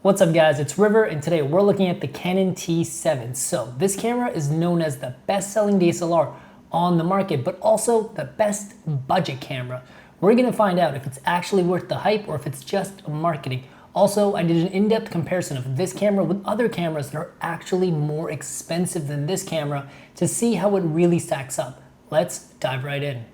What's up guys, it's River and today we're looking at the Canon T7. So this camera is known as the best-selling DSLR on the market, but also the best budget camera. We're gonna find out if it's actually worth the hype or if it's just marketing. Also, I did an in-depth comparison of this camera with other cameras that are actually more expensive than this camera to see how it really stacks up. Let's dive right in.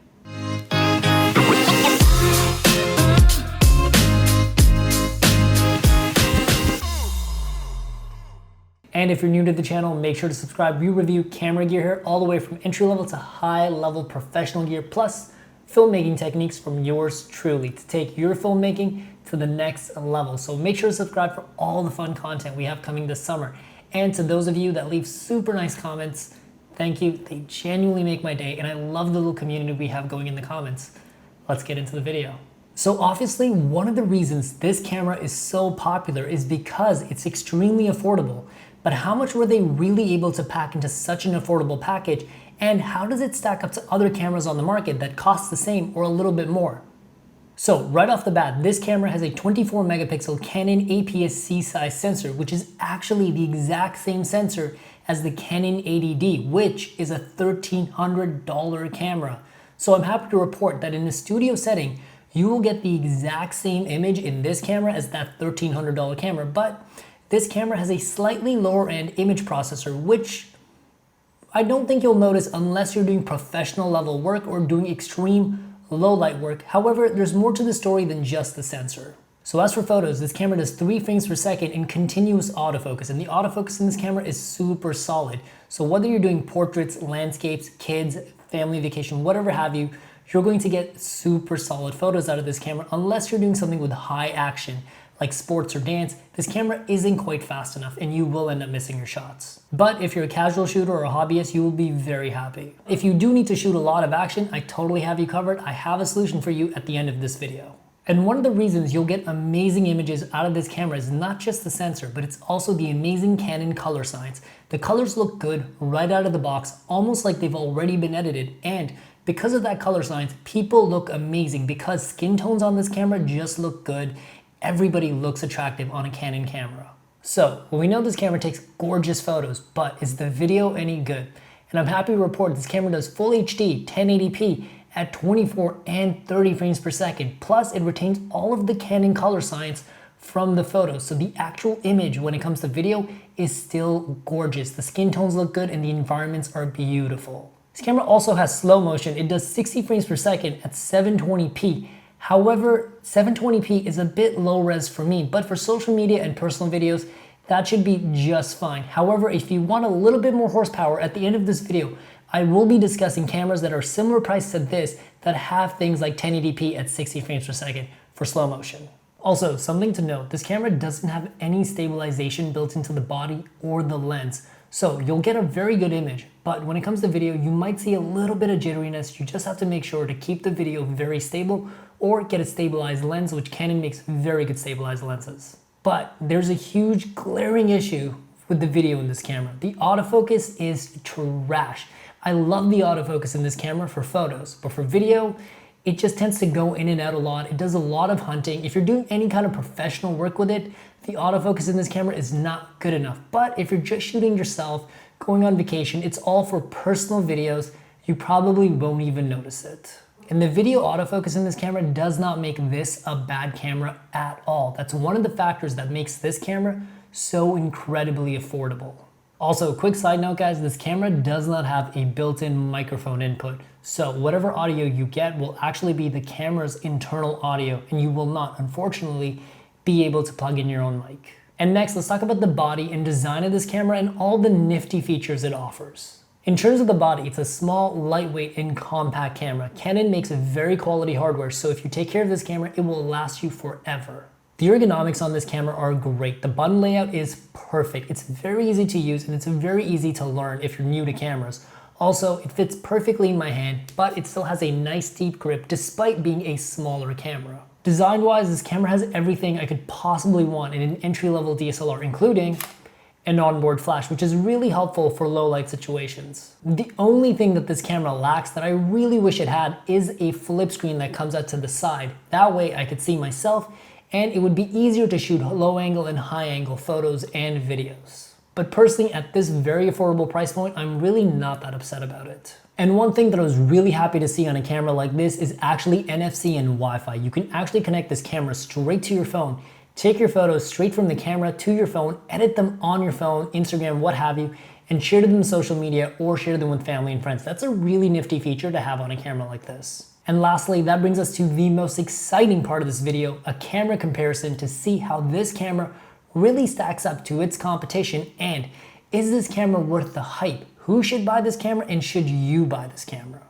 And if you're new to the channel, make sure to subscribe. We review camera gear here all the way from entry level to high level professional gear, plus filmmaking techniques from yours truly to take your filmmaking to the next level. So make sure to subscribe for all the fun content we have coming this summer. And to those of you that leave super nice comments, thank you. They genuinely make my day, and I love the little community we have going in the comments. Let's get into the video. So obviously, one of the reasons this camera is so popular is because it's extremely affordable. But how much were they really able to pack into such an affordable package, and how does it stack up to other cameras on the market that cost the same or a little bit more? So right off the bat, this camera has a 24 megapixel Canon APS-C size sensor, which is actually the exact same sensor as the Canon 80D, which is a $1,300 camera. So I'm happy to report that in a studio setting, you will get the exact same image in this camera as that $1,300 camera, but this camera has a slightly lower end image processor, which I don't think you'll notice unless you're doing professional level work or doing extreme low light work. However, there's more to the story than just the sensor. So as for photos, this camera does 3 frames per second in continuous autofocus, and the autofocus in this camera is super solid. So whether you're doing portraits, landscapes, kids, family vacation, whatever have you, you're going to get super solid photos out of this camera unless you're doing something with high action like sports or dance. This camera isn't quite fast enough and you will end up missing your shots. But if you're a casual shooter or a hobbyist, you will be very happy. If you do need to shoot a lot of action, I totally have you covered. I have a solution for you at the end of this video. And one of the reasons you'll get amazing images out of this camera is not just the sensor, but it's also the amazing Canon color science. The colors look good right out of the box, almost like they've already been edited. And because of that color science, people look amazing because skin tones on this camera just look good. Everybody looks attractive on a Canon camera. So we know this camera takes gorgeous photos, but is the video any good? And I'm happy to report this camera does full HD 1080p at 24 and 30 frames per second. Plus it retains all of the Canon color science from the photos. So the actual image when it comes to video is still gorgeous. The skin tones look good and the environments are beautiful. This camera also has slow motion. It does 60 frames per second at 720p. However, 720p is a bit low res for me, but for social media and personal videos, that should be just fine. However, if you want a little bit more horsepower, at the end of this video, I will be discussing cameras that are similar priced to this that have things like 1080p at 60 frames per second for slow motion. Also, something to note, this camera doesn't have any stabilization built into the body or the lens. So you'll get a very good image, but when it comes to video, you might see a little bit of jitteriness. You just have to make sure to keep the video very stable or get a stabilized lens, which Canon makes very good stabilized lenses. But there's a huge glaring issue with the video in this camera. The autofocus is trash. I love the autofocus in this camera for photos, but for video, it just tends to go in and out a lot. It does a lot of hunting. If you're doing any kind of professional work with it, the autofocus in this camera is not good enough. But if you're just shooting yourself, going on vacation, it's all for personal videos, you probably won't even notice it. And the video autofocus in this camera does not make this a bad camera at all. That's one of the factors that makes this camera so incredibly affordable. Also, quick side note guys, this camera does not have a built-in microphone input. So whatever audio you get will actually be the camera's internal audio, and you will not, unfortunately, be able to plug in your own mic. And next, let's talk about the body and design of this camera and all the nifty features it offers. In terms of the body, it's a small, lightweight, and compact camera. Canon makes a very quality hardware, so if you take care of this camera, it will last you forever. The ergonomics on this camera are great. The button layout is perfect. It's very easy to use and it's very easy to learn if you're new to cameras. Also, it fits perfectly in my hand, but it still has a nice deep grip despite being a smaller camera. Design-wise, this camera has everything I could possibly want in an entry-level DSLR, including an onboard flash, which is really helpful for low light situations. The only thing that this camera lacks that I really wish it had is a flip screen that comes out to the side. That way I could see myself and it would be easier to shoot low angle and high angle photos and videos. But personally, at this very affordable price point, I'm really not that upset about it. And one thing that I was really happy to see on a camera like this is actually NFC and Wi-Fi. You can actually connect this camera straight to your phone, take your photos straight from the camera to your phone, edit them on your phone, Instagram, what have you, and share them on social media or share them with family and friends. That's a really nifty feature to have on a camera like this. And lastly, that brings us to the most exciting part of this video, a camera comparison to see how this camera really stacks up to its competition, and is this camera worth the hype? Who should buy this camera, and should you buy this camera?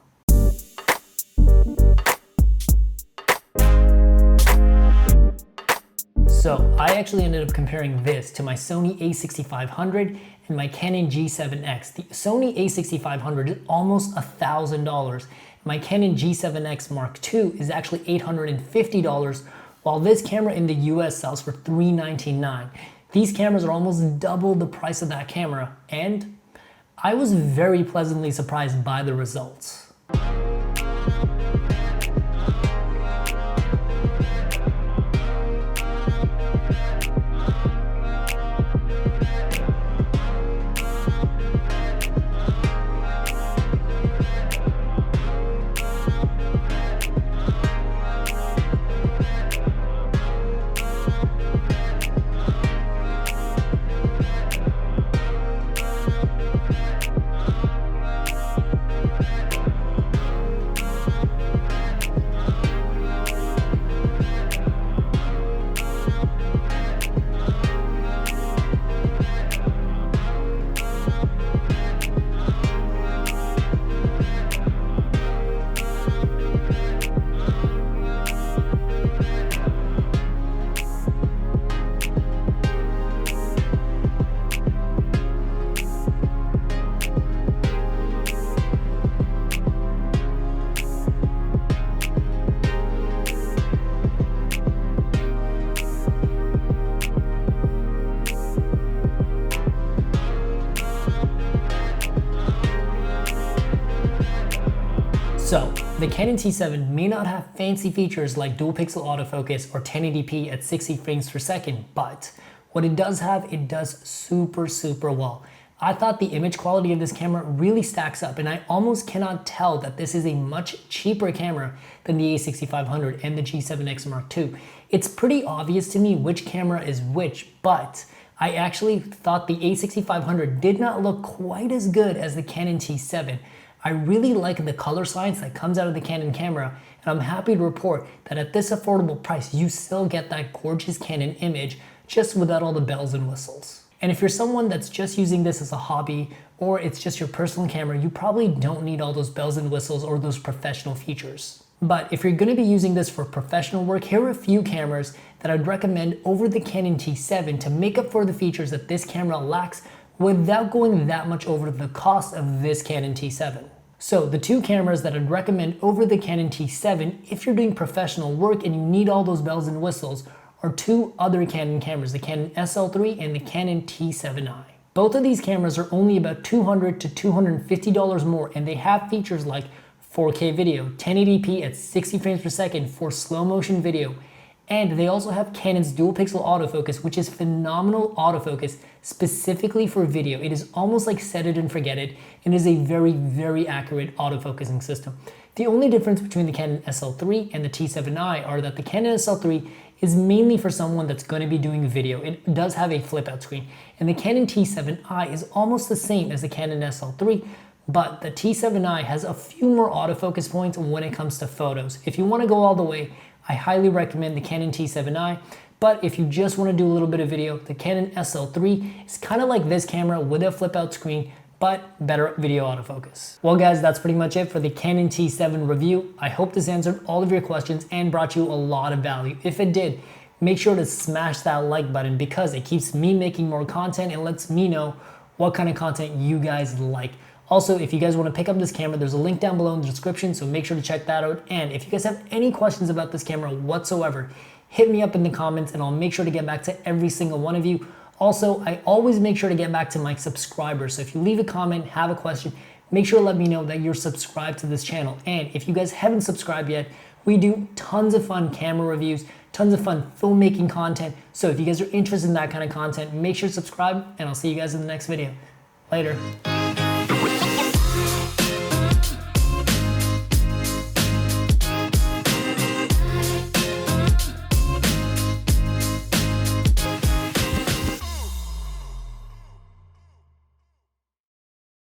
So I actually ended up comparing this to my Sony a6500 and my Canon G7X. The Sony a6500 is almost $1,000. My Canon G7X Mark II is actually $850, while this camera in the US sells for $399. These cameras are almost double the price of that camera, and I was very pleasantly surprised by the results. So, the Canon T7 may not have fancy features like dual pixel autofocus or 1080p at 60 frames per second, but what it does have, it does super well. I thought the image quality of this camera really stacks up, and I almost cannot tell that this is a much cheaper camera than the a6500 and the G7X Mark II. It's pretty obvious to me which camera is which, but I actually thought the a6500 did not look quite as good as the Canon T7. I really like the color science that comes out of the Canon camera, and I'm happy to report that at this affordable price, you still get that gorgeous Canon image just without all the bells and whistles. And if you're someone that's just using this as a hobby, or it's just your personal camera, you probably don't need all those bells and whistles or those professional features. But if you're gonna be using this for professional work, here are a few cameras that I'd recommend over the Canon T7 to make up for the features that this camera lacks without going that much over the cost of this Canon T7. So the two cameras that I'd recommend over the Canon T7 if you're doing professional work and you need all those bells and whistles are two other Canon cameras, the Canon SL3 and the Canon T7i. Both of these cameras are only about $200 to $250 more, and they have features like 4K video, 1080p at 60 frames per second for slow motion video, and they also have Canon's dual pixel autofocus, which is phenomenal autofocus specifically for video. It is almost like set it and forget it, and is a very accurate autofocusing system. The only difference between the Canon SL3 and the T7i are that the Canon SL3 is mainly for someone that's going to be doing video. It does have a flip out screen, and the Canon T7i is almost the same as the Canon SL3, but the T7i has a few more autofocus points when it comes to photos. If you want to go all the way, I highly recommend the Canon T7i, but if you just want to do a little bit of video, the Canon SL3 is kind of like this camera with a flip out screen, but better video autofocus. Well guys, that's pretty much it for the Canon T7 review. I hope this answered all of your questions and brought you a lot of value. If it did, make sure to smash that like button because it keeps me making more content and lets me know what kind of content you guys like. Also, if you guys want to pick up this camera, there's a link down below in the description, so make sure to check that out. And if you guys have any questions about this camera whatsoever, hit me up in the comments and I'll make sure to get back to every single one of you. Also, I always make sure to get back to my subscribers. So if you leave a comment, have a question, make sure to let me know that you're subscribed to this channel. And if you guys haven't subscribed yet, We do tons of fun camera reviews, tons of fun filmmaking content. So if you guys are interested in that kind of content, make sure to subscribe, and I'll see you guys in the next video. Later.